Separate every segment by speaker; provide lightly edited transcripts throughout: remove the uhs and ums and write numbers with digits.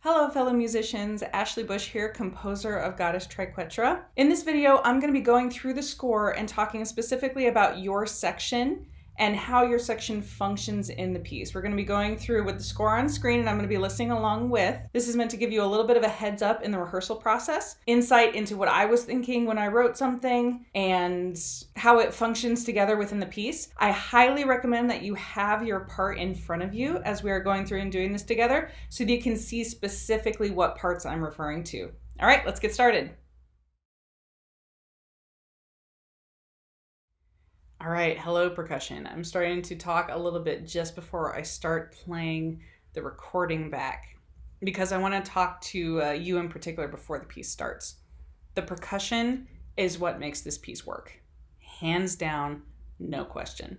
Speaker 1: Hello fellow musicians, Ashlee Busch here, composer of Goddess Triquetra. In this video, I'm going to be going through the score and talking specifically about your section and how your section functions in the piece. We're going to be going through with the score on screen and I'm going to be listening along with. This is meant to give you a little bit of a heads up in the rehearsal process, insight into what I was thinking when I wrote something and how it functions together within the piece. I highly recommend that you have your part in front of you as we are going through and doing this together so that you can see specifically what parts I'm referring to. All right, let's get started. All right, hello percussion. I'm starting to talk a little bit just before I start playing the recording back because I want to talk to you in particular before the piece starts. The percussion is what makes this piece work. Hands down, no question.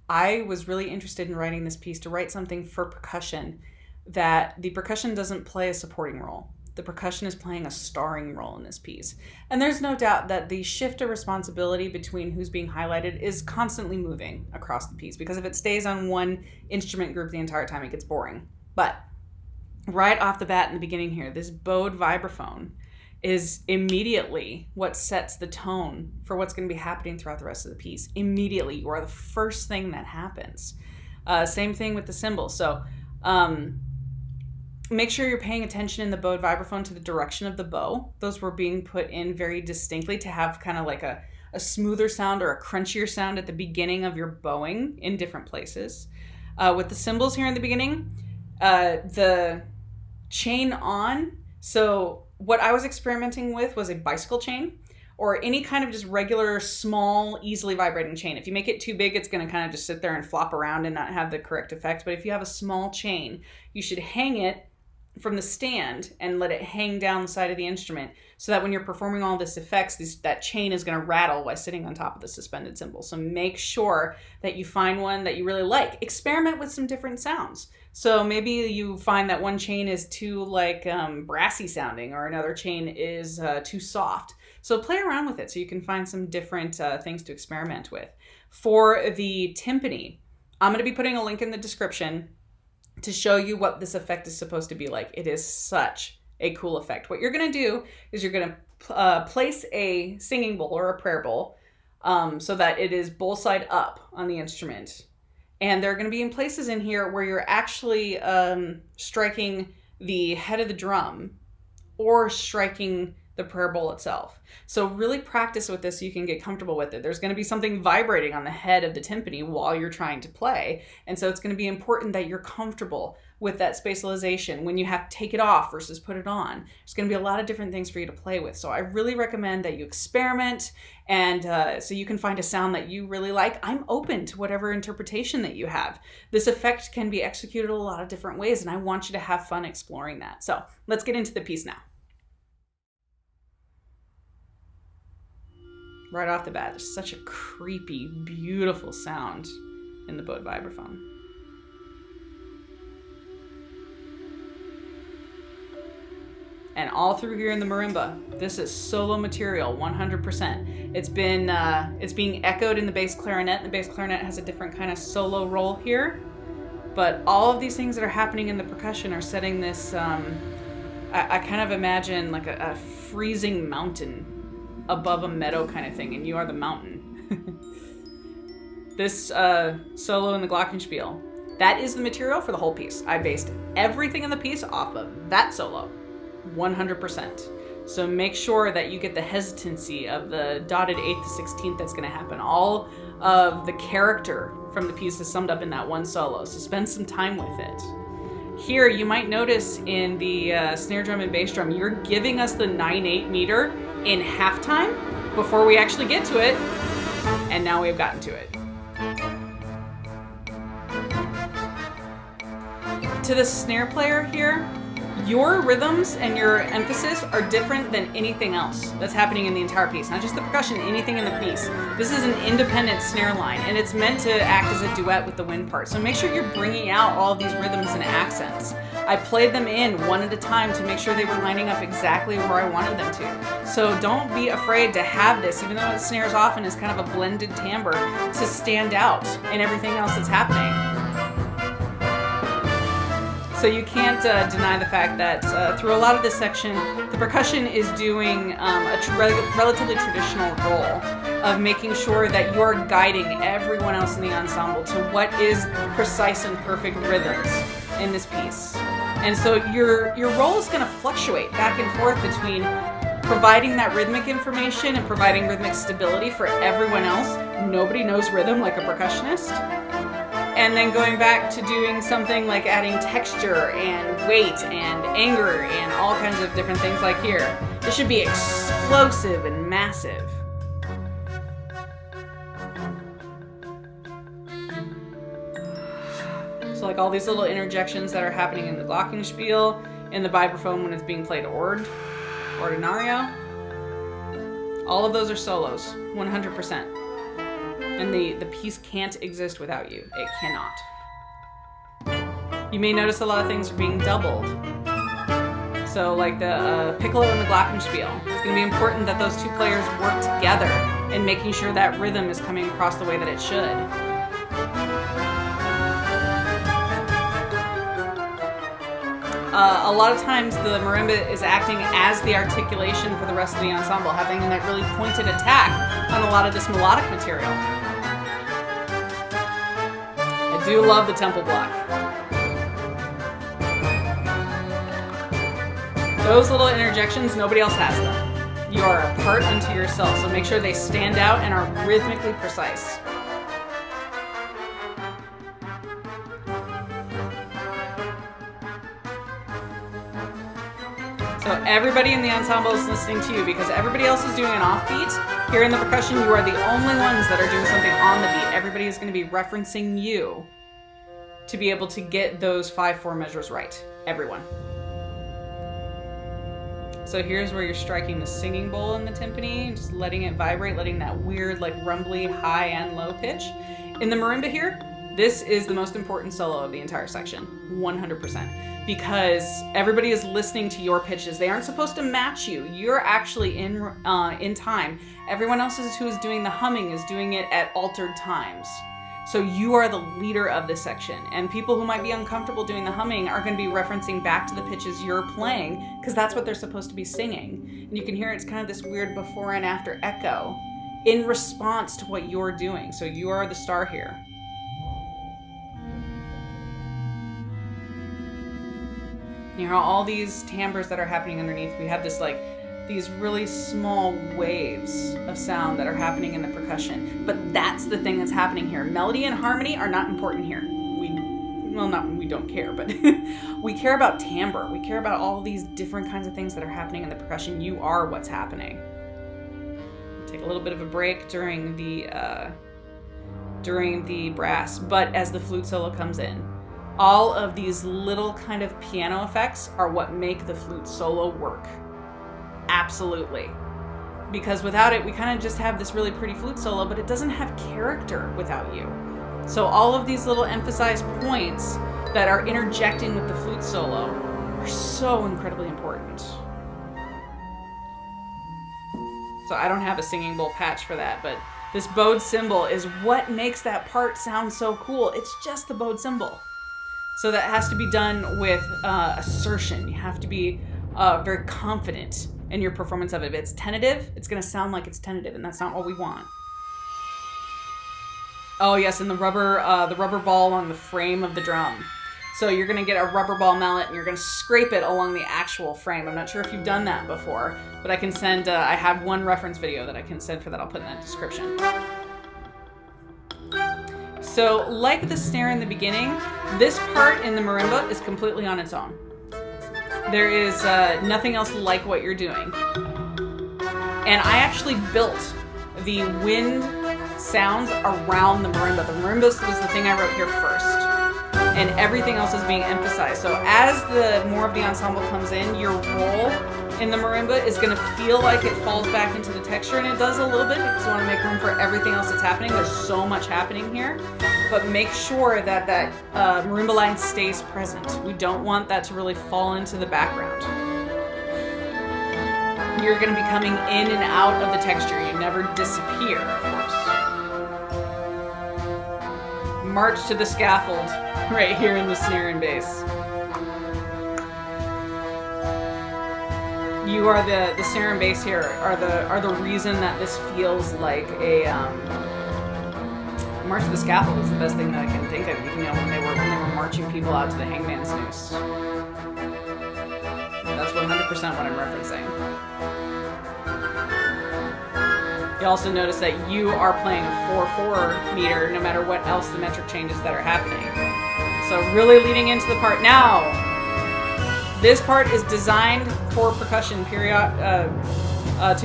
Speaker 1: I was really interested in writing this piece to write something for percussion that the percussion doesn't play a supporting role. The percussion is playing a starring role in this piece. And there's no doubt that the shift of responsibility between who's being highlighted is constantly moving across the piece, because if it stays on one instrument group the entire time, it gets boring. But right off the bat in the beginning here, this bowed vibraphone is immediately what sets the tone for what's going to be happening throughout the rest of the piece. Immediately, you are the first thing that happens. Same thing with the cymbals. So, make sure you're paying attention in the bowed vibraphone to the direction of the bow. Those were being put in very distinctly to have kind of like a smoother sound or a crunchier sound at the beginning of your bowing in different places. With the cymbals here in the beginning, the chain on, so what I was experimenting with was a bicycle chain or any kind of just regular, small, easily vibrating chain. If you make it too big, it's going to kind of just sit there and flop around and not have the correct effect. But if you have a small chain, you should hang it from the stand and let it hang down the side of the instrument so that when you're performing all this effects, that chain is going to rattle while sitting on top of the suspended cymbal. So make sure that you find one that you really like. Experiment with some different sounds. So maybe you find that one chain is too brassy sounding or another chain is too soft. So play around with it so you can find some different things to experiment with. For the Timppani, I'm going to be putting a link in the description to show you what this effect is supposed to be like. It is such a cool effect. What you're going to do is you're going to place a singing bowl or a prayer bowl so that it is bowl side up on the instrument. And there are going to be in places in here where you're actually striking the head of the drum or striking the prayer bowl itself. So really practice with this so you can get comfortable with it. There's going to be something vibrating on the head of the timpani while you're trying to play. And so it's going to be important that you're comfortable with that spatialization when you have to take it off versus put it on. There's going to be a lot of different things for you to play with. So I really recommend that you experiment and so you can find a sound that you really like. I'm open to whatever interpretation that you have. This effect can be executed a lot of different ways and I want you to have fun exploring that. So let's get into the piece now. Right off the bat, there's such a creepy, beautiful sound in the bowed vibraphone. And all through here in the marimba, this is solo material, 100%. It's being echoed in the bass clarinet. The bass clarinet has a different kind of solo role here. But all of these things that are happening in the percussion are setting this, I kind of imagine like a freezing mountain above a meadow kind of thing, and you are the mountain. This solo in the glockenspiel, that is the material for the whole piece. I based everything in the piece off of that solo, 100%. So make sure that you get the hesitancy of the dotted 8th to 16th that's going to happen. All of the character from the piece is summed up in that one solo, so spend some time with it. Here, you might notice in the snare drum and bass drum, you're giving us the 9/8 meter in halftime before we actually get to it, and now we've gotten to it. To the snare player here, your rhythms and your emphasis are different than anything else that's happening in the entire piece. Not just the percussion, anything in the piece. This is an independent snare line, and it's meant to act as a duet with the wind part. So make sure you're bringing out all of these rhythms and accents. I played them in one at a time to make sure they were lining up exactly where I wanted them to. So don't be afraid to have this, even though it snares off and is kind of a blended timbre, to stand out in everything else that's happening. So you can't deny the fact that through a lot of this section, the percussion is doing relatively traditional role of making sure that you're guiding everyone else in the ensemble to what is precise and perfect rhythms in this piece. And so your role is going to fluctuate back and forth between providing that rhythmic information and providing rhythmic stability for everyone else. Nobody knows rhythm like a percussionist. And then going back to doing something like adding texture and weight and anger and all kinds of different things like here. It should be explosive and massive. So like all these little interjections that are happening in the glockenspiel, in the vibraphone when it's being played ordinario. All of those are solos, 100%. And the piece can't exist without you. It cannot. You may notice a lot of things are being doubled. So like the piccolo and the glockenspiel. It's going to be important that those two players work together in making sure that rhythm is coming across the way that it should. A lot of times the marimba is acting as the articulation for the rest of the ensemble, having that really pointed attack on a lot of this melodic material. I do love the tempo block. Those little interjections, nobody else has them. You are a part unto yourself, so make sure they stand out and are rhythmically precise. So everybody in the ensemble is listening to you because everybody else is doing an offbeat. Here in the percussion, you are the only ones that are doing something on the beat. Everybody is going to be referencing you to be able to get those 5/4 measures right. Everyone. So here's where you're striking the singing bowl in the timpani, just letting it vibrate, letting that weird, like rumbly high and low pitch. In the marimba here, this is the most important solo of the entire section, 100%. Because everybody is listening to your pitches. They aren't supposed to match you. You're actually in time. Everyone else who is doing the humming is doing it at altered times. So you are the leader of this section. And people who might be uncomfortable doing the humming are going to be referencing back to the pitches you're playing because that's what they're supposed to be singing. And you can hear it's kind of this weird before and after echo in response to what you're doing. So you are the star here. You know, all these timbres that are happening underneath, we have this like, these really small waves of sound that are happening in the percussion. But that's the thing that's happening here. Melody and harmony are not important here. We don't care, but we care about timbre. We care about all these different kinds of things that are happening in the percussion. You are what's happening. Take a little bit of a break during the brass, but as the flute solo comes in, all of these little kind of piano effects are what make the flute solo work. Absolutely. Because without it, we kind of just have this really pretty flute solo, but it doesn't have character without you. So all of these little emphasized points that are interjecting with the flute solo are so incredibly important. So I don't have a singing bowl patch for that, but this bowed cymbal is what makes that part sound so cool. It's just the bowed cymbal. So that has to be done with assertion. You have to be very confident in your performance of it. If it's tentative, it's going to sound like it's tentative, and that's not what we want. Oh yes, and the rubber ball along the frame of the drum. So you're going to get a rubber ball mallet, and you're going to scrape it along the actual frame. I'm not sure if you've done that before, but I can send. I have one reference video that I can send for that. I'll put in the description. So, like the snare in the beginning, this part in the marimba is completely on its own. There is nothing else like what you're doing. And I actually built the wind sounds around the marimba. The marimba was the thing I wrote here first. And everything else is being emphasized. So as the more of the ensemble comes in, your role in the marimba is going to feel like it falls back into the texture, and it does a little bit because we want to make room for everything else that's happening. There's so much happening here, but make sure that that marimba line stays present. We don't want that to really fall into the background. You're going to be coming in and out of the texture. You never disappear, of course. March to the scaffold right here in the snare and bass. You are the snare and bass here are the reason that this feels like a March of the Scaffold is the best thing that I can think of. You know, when they were marching people out to the hangman's noose. That's 100% what I'm referencing. You also notice that you are playing a 4/4 meter no matter what else the metric changes that are happening. So really leading into the part now. This part is designed for percussion to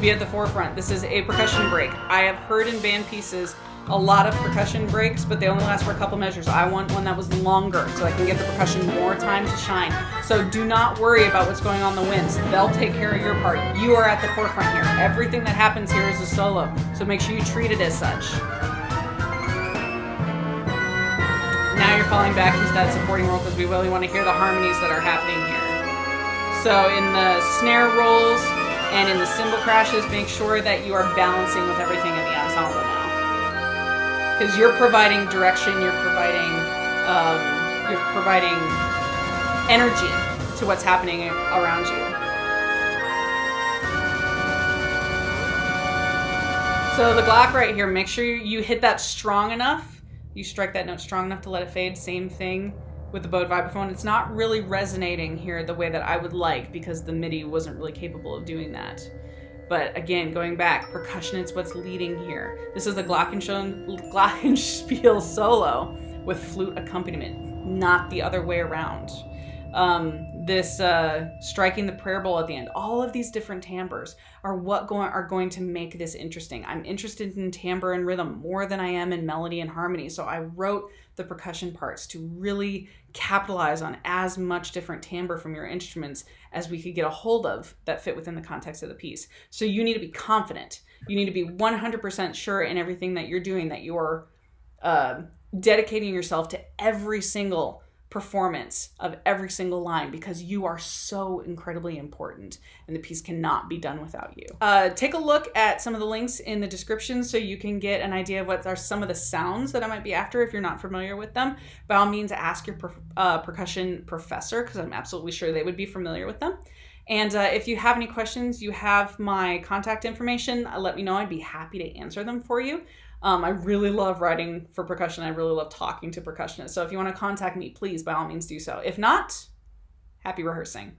Speaker 1: be at the forefront. This is a percussion break. I have heard in band pieces a lot of percussion breaks, but they only last for a couple measures. I want one that was longer so I can get the percussion more time to shine. So do not worry about what's going on in the winds. They'll take care of your part. You are at the forefront here. Everything that happens here is a solo, so make sure you treat it as such. Now you're falling back into that supporting role because we really want to hear the harmonies that are happening here. So in the snare rolls and in the cymbal crashes, make sure that you are balancing with everything in the ensemble now. Because you're providing direction, you're providing energy to what's happening around you. So the Glock right here, make sure you hit that strong enough. You strike that note strong enough to let it fade. Same thing with the bowed vibraphone. It's not really resonating here the way that I would like because the MIDI wasn't really capable of doing that. But again, going back, percussion is what's leading here. This is the Glockenspiel solo with flute accompaniment, not the other way around. This striking the prayer bowl at the end. All of these different timbres are are going to make this interesting. I'm interested in timbre and rhythm more than I am in melody and harmony. So I wrote the percussion parts to really capitalize on as much different timbre from your instruments as we could get a hold of that fit within the context of the piece. So you need to be confident. You need to be 100% sure in everything that you're doing, that you're dedicating yourself to every single performance of every single line, because you are so incredibly important and the piece cannot be done without you. Take a look at some of the links in the description so you can get an idea of what are some of the sounds that I might be after if you're not familiar with them. By all means, ask your percussion professor, because I'm absolutely sure they would be familiar with them. And if you have any questions, you have my contact information. Let me know. I'd be happy to answer them for you. I really love writing for percussion. I really love talking to percussionists. So if you want to contact me, please, by all means, do so. If not, happy rehearsing.